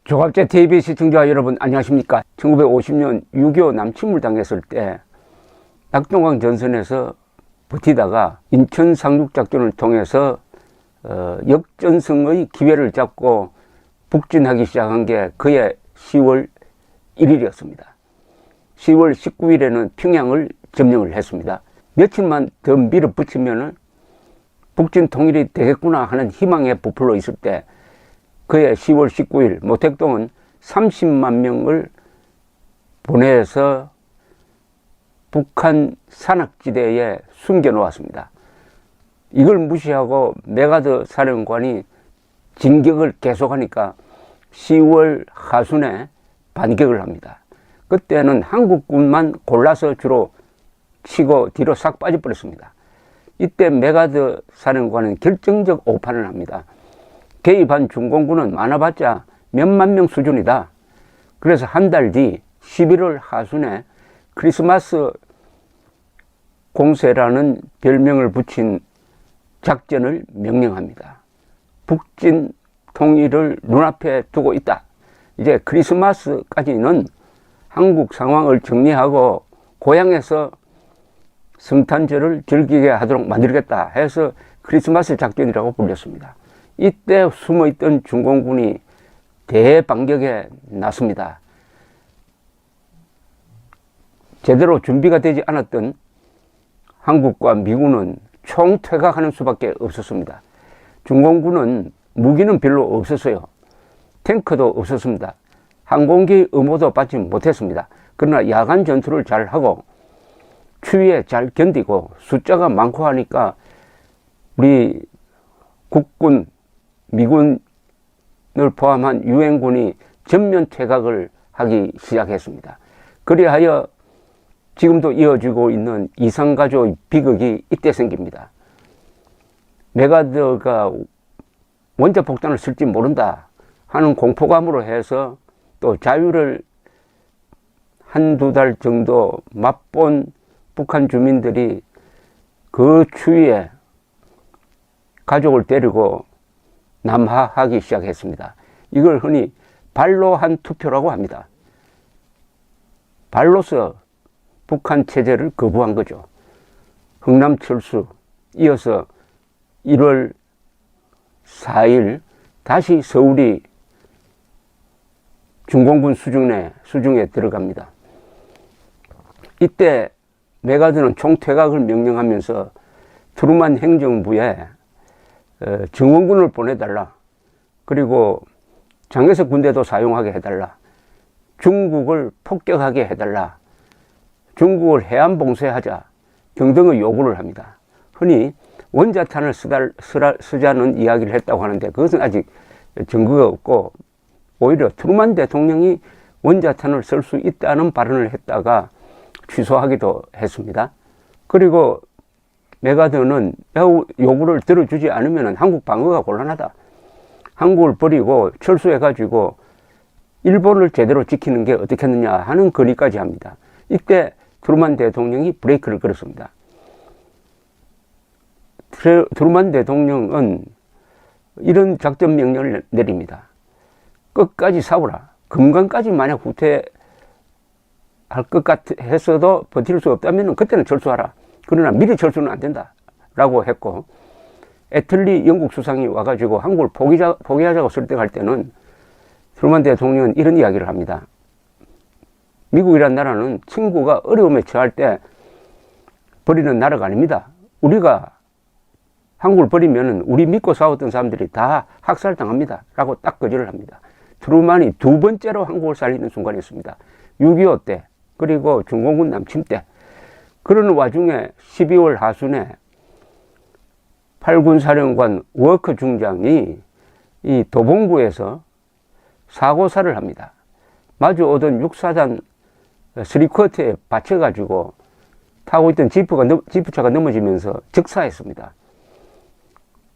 조갑제 TV 시청자 여러분 안녕하십니까. 1950년 6.25 남침을 당했을 때 낙동강 전선에서 버티다가 인천 상륙작전을 통해서 역전승의 기회를 잡고 북진하기 시작한 게 그해 10월 1일이었습니다. 10월 19일에는 평양을 점령을 했습니다. 며칠만 더 밀어붙이면 북진 통일이 되겠구나 하는 희망에 부풀어 있을 때 그해 10월 19일 모택동은 30만 명을 보내서 북한 산악지대에 숨겨놓았습니다. 이걸 무시하고 메가더 사령관이 진격을 계속하니까 10월 하순에 반격을 합니다. 그때는 한국군만 골라서 주로 치고 뒤로 싹 빠져버렸습니다. 이때 메가더 사령관은 결정적 오판을 합니다. 개입한 중공군은 많아봤자 몇만 명 수준이다. 그래서 한 달 뒤 11월 하순에 크리스마스 공세라는 별명을 붙인 작전을 명령합니다. 북진 통일을 눈앞에 두고 있다. 이제 크리스마스까지는 한국 상황을 정리하고 고향에서 성탄절을 즐기게 하도록 만들겠다 해서 크리스마스 작전이라고 불렸습니다. 이때 숨어있던 중공군이 대반격에 나섭니다. 제대로 준비가 되지 않았던 한국과 미군은 총퇴각하는 수밖에 없었습니다. 중공군은 무기는 별로 없었어요. 탱크도 없었습니다. 항공기 의무도 받지 못했습니다. 그러나 야간 전투를 잘하고 추위에 잘 견디고 숫자가 많고 하니까 우리 국군, 미군을 포함한 유엔군이 전면 퇴각을 하기 시작했습니다. 그리하여 지금도 이어지고 있는 이산가족 비극이 이때 생깁니다. 메가더가 원자폭탄을 쓸지 모른다 하는 공포감으로 해서 또 자유를 한두 달 정도 맛본 북한 주민들이 그 추위에 가족을 데리고 남하하기 시작했습니다. 이걸 흔히 발로한 투표라고 합니다. 발로서 북한 체제를 거부한 거죠. 흥남철수 이어서 1월 4일 다시 서울이 중공군 수중에 들어갑니다. 이때 메가더는 총퇴각을 명령하면서 트루만 행정부에 정원군을 보내달라. 그리고 장개석 군대도 사용하게 해달라. 중국을 폭격하게 해달라. 중국을 해안 봉쇄하자 등등의 요구를 합니다. 흔히 원자탄을 쓰자는 이야기를 했다고 하는데 그것은 아직 증거가 없고 오히려 트루만 대통령이 원자탄을 쓸 수 있다는 발언을 했다가 취소하기도 했습니다. 그리고 메가더는 요구를 들어주지 않으면 한국 방어가 곤란하다. 한국을 버리고 철수해가지고 일본을 제대로 지키는 게 어떻겠느냐 하는 건의까지 합니다. 이때 트루만 대통령이 브레이크를 걸었습니다. 트루만 대통령은 이런 작전 명령을 내립니다. 끝까지 싸우라. 금강까지 만약 후퇴할 것 같았어도 버틸 수 없다면 그때는 철수하라. 그러나 미리 철수는 안 된다 라고 했고, 애틀리 영국 수상이 와가지고 한국을 포기하자고 설득할 때는 트루만 대통령은 이런 이야기를 합니다. 미국이란 나라는 친구가 어려움에 처할 때 버리는 나라가 아닙니다. 우리가 한국을 버리면 우리 믿고 싸웠던 사람들이 다 학살당합니다 라고 딱 거절을 합니다. 트루만이 두 번째로 한국을 살리는 순간이었습니다. 6.25 때 그리고 중공군 남침 때. 그런 와중에 12월 하순에 8군 사령관 워커 중장이 이 도봉구에서 사고사를 합니다. 마주 오던 육사단 3쿼터에 받쳐가지고 타고 있던 지프차가 넘어지면서 즉사했습니다.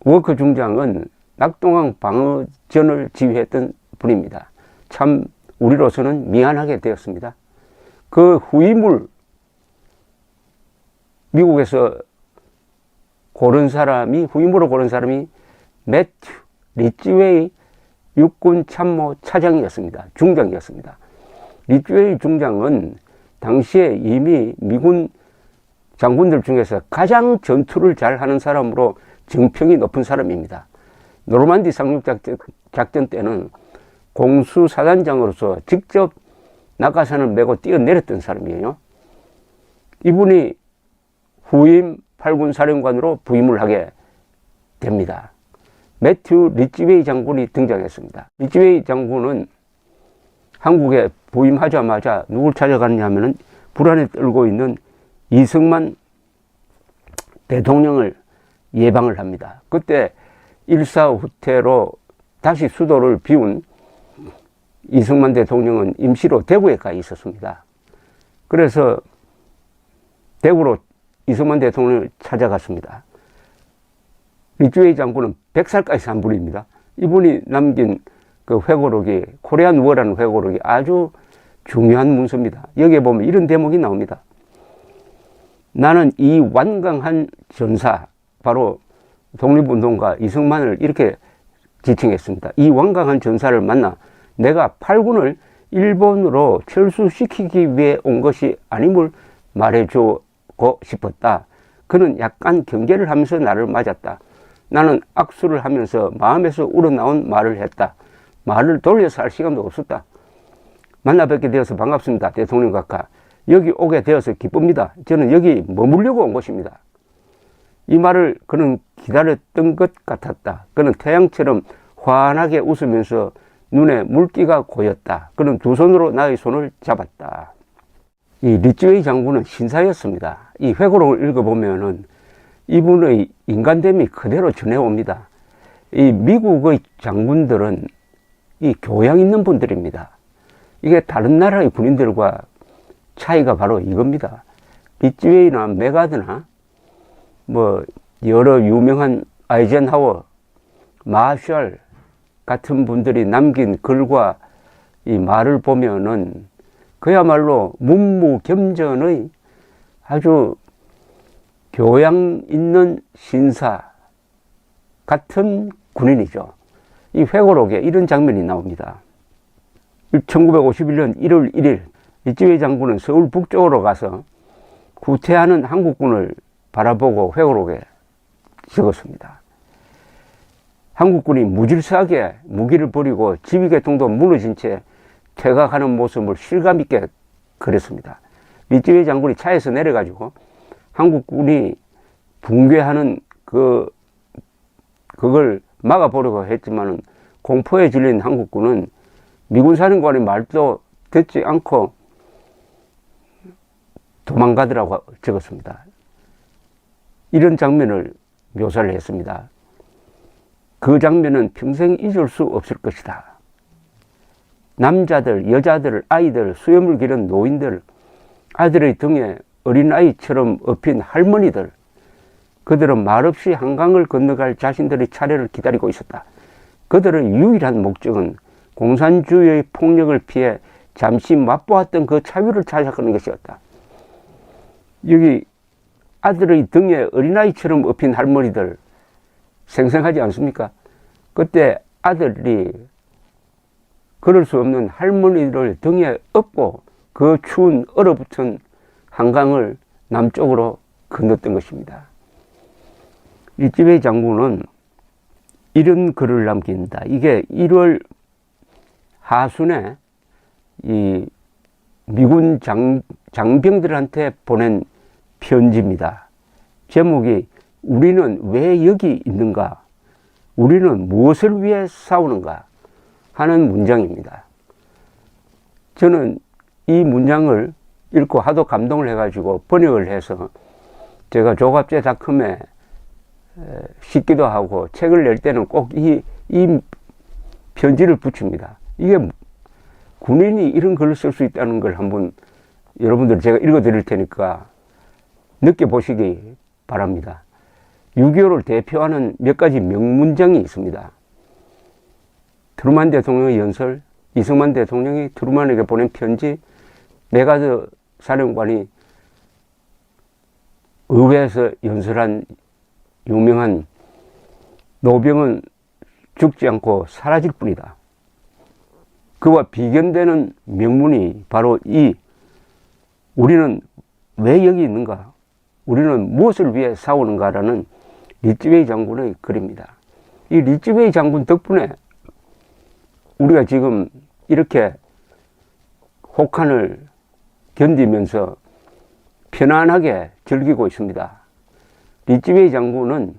워커 중장은 낙동강 방어전을 지휘했던 분입니다. 참 우리로서는 미안하게 되었습니다. 그 후임을 미국에서 후임으로 고른 사람이 매튜 리치웨이 육군 참모 차장이었습니다. 중장이었습니다. 리쭈웨이 중장은 당시에 이미 미군 장군들 중에서 가장 전투를 잘하는 사람으로 정평이 높은 사람입니다. 노르만디 상륙작전 때는 공수사단장으로서 직접 낙하산을 메고 뛰어내렸던 사람이에요. 이분이 후임 8군 사령관으로 부임을 하게 됩니다. 매튜 리찌웨이 장군이 등장했습니다. 리찌웨이 장군은 한국에 부임하자마자 누굴 찾아갔냐 하면은 불안에 떨고 있는 이승만 대통령을 예방을 합니다. 그때 일사후퇴로 다시 수도를 비운 이승만 대통령은 임시로 대구에 가 있었습니다. 그래서 대구로 이승만 대통령을 찾아갔습니다. 리쭈웨이 장군은 100살까지 산 분입니다. 이분이 남긴 그 회고록이, 코리안 워라는 회고록이 아주 중요한 문서입니다. 여기에 보면 이런 대목이 나옵니다. 나는 이 완강한 전사, 바로 독립운동가 이승만을 이렇게 지칭했습니다. 이 완강한 전사를 만나 내가 8군을 일본으로 철수시키기 위해 온 것이 아님을 말해주고 싶었다. 그는 약간 경계를 하면서 나를 맞았다. 나는 악수를 하면서 마음에서 우러나온 말을 했다. 말을 돌려서 할 시간도 없었다. 만나 뵙게 되어서 반갑습니다. 대통령 각하. 여기 오게 되어서 기쁩니다. 저는 여기 머물려고 온 것입니다. 이 말을 그는 기다렸던 것 같았다. 그는 태양처럼 환하게 웃으면서 눈에 물기가 고였다. 그는 두 손으로 나의 손을 잡았다. 이 리쭈웨이 장군은 신사였습니다. 이 회고록을 읽어보면은 이분의 인간됨이 그대로 전해옵니다. 이 미국의 장군들은 이 교양 있는 분들입니다. 이게 다른 나라의 군인들과 차이가 바로 이겁니다. 리쭈웨이나 메가드나 뭐 여러 유명한 아이젠하워, 마셜 같은 분들이 남긴 글과 이 말을 보면은 그야말로 문무겸전의 아주 교양 있는 신사 같은 군인이죠. 이 회고록에 이런 장면이 나옵니다. 1951년 1월 1일 리쭈웨이 장군은 서울 북쪽으로 가서 후퇴하는 한국군을 바라보고 회고록에 적었습니다. 한국군이 무질서하게 무기를 버리고 지휘계통도 무너진 채 퇴각하는 모습을 실감있게 그렸습니다. 리쭈웨이 장군이 차에서 내려가지고 한국군이 붕괴하는 그걸 막아보려고 했지만은 공포에 질린 한국군은 미군 사령관의 말도 듣지 않고 도망가더라고 적었습니다. 이런 장면을 묘사를 했습니다. 그 장면은 평생 잊을 수 없을 것이다. 남자들, 여자들, 아이들, 수염을 기른 노인들, 아들의 등에 어린아이처럼 업힌 할머니들, 그들은 말없이 한강을 건너갈 자신들의 차례를 기다리고 있었다. 그들의 유일한 목적은 공산주의의 폭력을 피해 잠시 맛보았던 그 자유를 찾아가는 것이었다. 여기 아들의 등에 어린아이처럼 업힌 할머니들 생생하지 않습니까? 그때 아들이 그럴 수 없는 할머니를 등에 업고 그 추운 얼어붙은 한강을 남쪽으로 건넜던 것입니다. 리쭈웨이 장군은 이런 글을 남긴다. 이게 1월 하순에 이 미군 장병들한테 보낸 편지입니다. 제목이 우리는 왜 여기 있는가? 우리는 무엇을 위해 싸우는가? 하는 문장입니다. 저는 이 문장을 읽고 하도 감동을 해가지고 번역을 해서 제가 조갑제닷컴에 싣기도 하고 책을 낼 때는 꼭 이 편지를 붙입니다. 이게 군인이 이런 글을 쓸 수 있다는 걸 한번 여러분들 제가 읽어 드릴 테니까 느껴보시기 바랍니다. 6.25를 대표하는 몇 가지 명문장이 있습니다. 트루만 대통령의 연설, 이승만 대통령이 트루만에게 보낸 편지, 메가드 사령관이 의회에서 연설한 유명한 노병은 죽지 않고 사라질 뿐이다. 그와 비견되는 명문이 바로 우리는 왜 여기 있는가? 우리는 무엇을 위해 싸우는가라는 리츠베이 장군의 글입니다. 이 리츠베이 장군 덕분에 우리가 지금 이렇게 혹한을 견디면서 편안하게 즐기고 있습니다. 리츠베이 장군은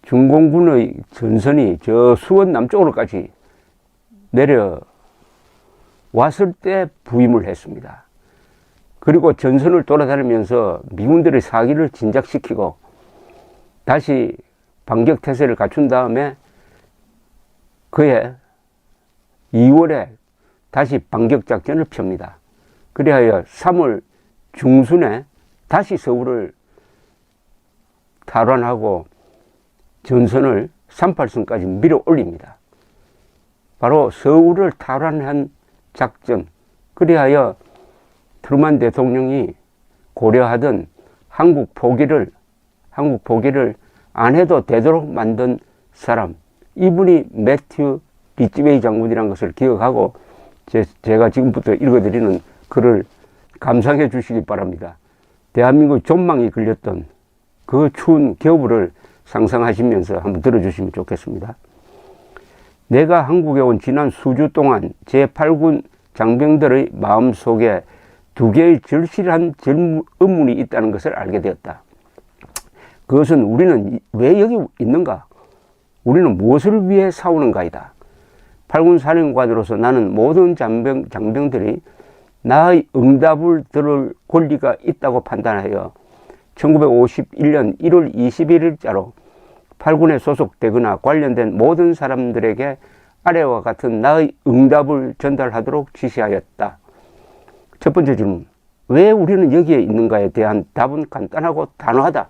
중공군의 전선이 저 수원 남쪽으로까지 내려왔을 때 부임을 했습니다. 그리고 전선을 돌아다니면서 미군들의 사기를 진작시키고 다시 반격태세를 갖춘 다음에 그해 2월에 다시 반격작전을 펴니다. 그리하여 3월 중순에 다시 서울을 탈환하고 전선을 38선까지 밀어 올립니다. 바로 서울을 탈환한 작전, 그리하여 트루만 대통령이 고려하던 한국 포기를 안 해도 되도록 만든 사람, 이분이 매튜 리츠베이 장군이라는 것을 기억하고 제가 지금부터 읽어드리는 글을 감상해 주시기 바랍니다. 대한민국 전망이 걸렸던 그 추운 겨울을 상상하시면서 한번 들어주시면 좋겠습니다. 내가 한국에 온 지난 수주 동안 제8군 장병들의 마음속에 두 개의 절실한 의문이 있다는 것을 알게 되었다. 그것은 우리는 왜 여기 있는가? 우리는 무엇을 위해 싸우는가이다. 8군 사령관으로서 나는 모든 장병들이 나의 응답을 들을 권리가 있다고 판단하여 1951년 1월 21일자로 8군에 소속되거나 관련된 모든 사람들에게 아래와 같은 나의 응답을 전달하도록 지시하였다. 첫 번째 질문, 왜 우리는 여기에 있는가에 대한 답은 간단하고 단호하다.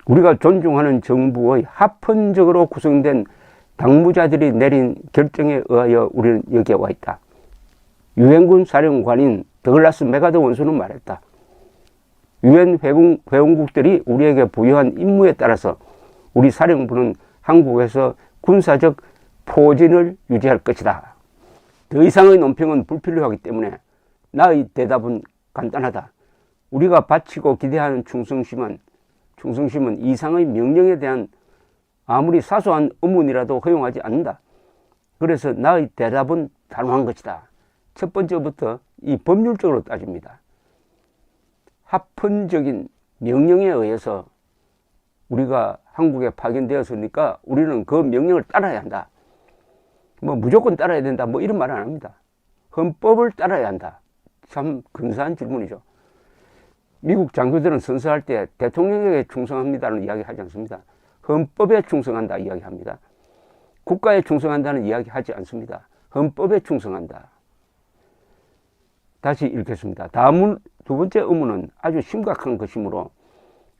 우리가 존중하는 정부의 합헌적으로 구성된 당무자들이 내린 결정에 의하여 우리는 여기에 와 있다. 유엔군 사령관인 더글라스 메가더 원수는 말했다. 유엔 회원국들이 우리에게 부여한 임무에 따라서 우리 사령부는 한국에서 군사적 포진을 유지할 것이다. 더 이상의 논평은 불필요하기 때문에 나의 대답은 간단하다. 우리가 바치고 기대하는 충성심은 이상의 명령에 대한 아무리 사소한 의문이라도 허용하지 않는다. 그래서 나의 대답은 단호한 것이다. 첫 번째부터 이 법률적으로 따집니다. 합헌적인 명령에 의해서 우리가 한국에 파견되었으니까 우리는 그 명령을 따라야 한다. 무조건 따라야 된다. 이런 말 안 합니다. 헌법을 따라야 한다. 참 근사한 질문이죠. 미국 장교들은 선서할 때 대통령에게 충성합니다는 이야기 하지 않습니다. 헌법에 충성한다 이야기합니다. 국가에 충성한다는 이야기 하지 않습니다. 헌법에 충성한다. 다시 읽겠습니다. 다음 두 번째 의문은 아주 심각한 것이므로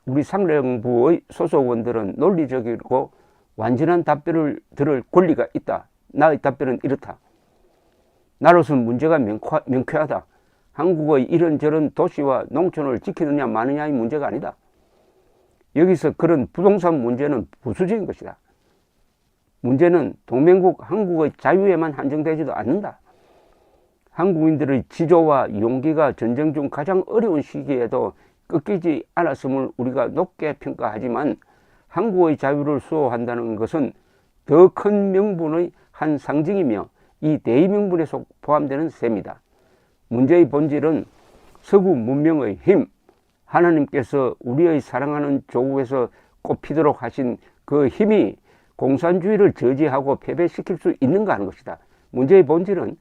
우리 사령부의 소속원들은 논리적이고 완전한 답변을 들을 권리가 있다. 나의 답변은 이렇다. 나로서는 문제가 명쾌하다. 한국의 이런저런 도시와 농촌을 지키느냐 마느냐의 문제가 아니다. 여기서 그런 부동산 문제는 부수적인 것이다. 문제는 동맹국 한국의 자유에만 한정되지도 않는다. 한국인들의 지조와 용기가 전쟁 중 가장 어려운 시기에도 꺾이지 않았음을 우리가 높게 평가하지만 한국의 자유를 수호한다는 것은 더 큰 명분의 한 상징이며 이 대의명분에 포함되는 셈이다. 문제의 본질은 서구 문명의 힘, 하나님께서 우리의 사랑하는 조국에서 꼽히도록 하신 그 힘이 공산주의를 저지하고 패배시킬 수 있는가 하는 것이다. 문제의 본질은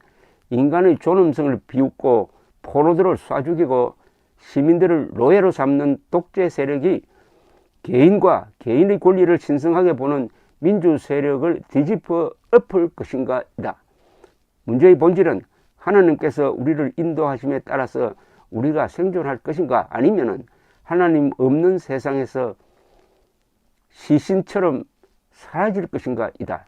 인간의 존엄성을 비웃고 포로들을 쏴 죽이고 시민들을 노예로 삼는 독재 세력이 개인과 개인의 권리를 신성하게 보는 민주 세력을 뒤집어 엎을 것인가이다. 문제의 본질은 하나님께서 우리를 인도하심에 따라서 우리가 생존할 것인가 아니면은 하나님 없는 세상에서 시신처럼 사라질 것인가이다.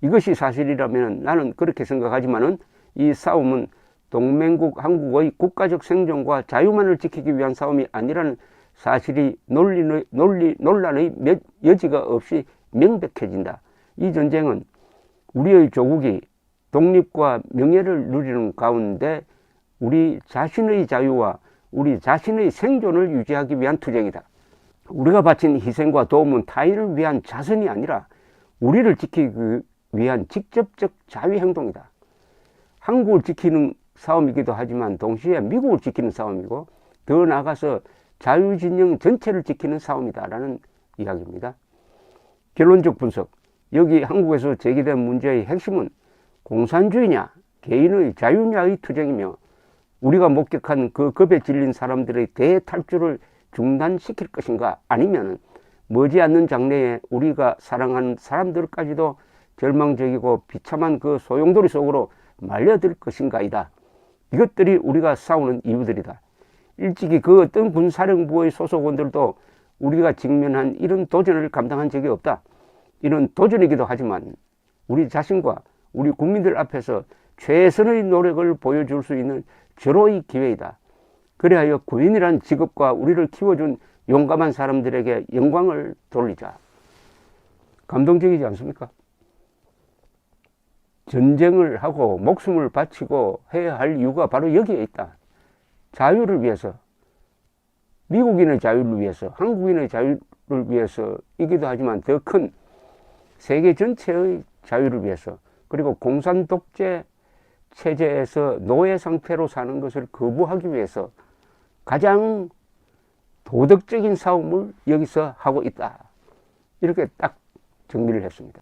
이것이 사실이라면 나는 그렇게 생각하지만은 이 싸움은 동맹국 한국의 국가적 생존과 자유만을 지키기 위한 싸움이 아니라는 사실이 논란의 여지가 없이 명백해진다. 이 전쟁은 우리의 조국이 독립과 명예를 누리는 가운데 우리 자신의 자유와 우리 자신의 생존을 유지하기 위한 투쟁이다. 우리가 바친 희생과 도움은 타인을 위한 자선이 아니라 우리를 지키기 위한 직접적 자위행동이다. 한국을 지키는 싸움이기도 하지만 동시에 미국을 지키는 싸움이고 더 나아가서 자유진영 전체를 지키는 싸움이다라는 이야기입니다. 결론적 분석. 여기 한국에서 제기된 문제의 핵심은 공산주의냐 개인의 자유냐의 투쟁이며 우리가 목격한 그 겁에 질린 사람들의 대탈출을 중단시킬 것인가 아니면 머지않는 장래에 우리가 사랑하는 사람들까지도 절망적이고 비참한 그 소용돌이 속으로 말려들 것인가이다. 이것들이 우리가 싸우는 이유들이다. 일찍이 그 어떤 군사령부의 소속원들도 우리가 직면한 이런 도전을 감당한 적이 없다. 이런 도전이기도 하지만 우리 자신과 우리 국민들 앞에서 최선의 노력을 보여줄 수 있는 절호의 기회이다. 그리하여 군인이란 직업과 우리를 키워준 용감한 사람들에게 영광을 돌리자. 감동적이지 않습니까? 전쟁을 하고 목숨을 바치고 해야 할 이유가 바로 여기에 있다. 자유를 위해서, 미국인의 자유를 위해서, 한국인의 자유를 위해서이기도 하지만 더 큰 세계 전체의 자유를 위해서, 그리고 공산 독재 체제에서 노예 상태로 사는 것을 거부하기 위해서 가장 도덕적인 싸움을 여기서 하고 있다. 이렇게 딱 정리를 했습니다.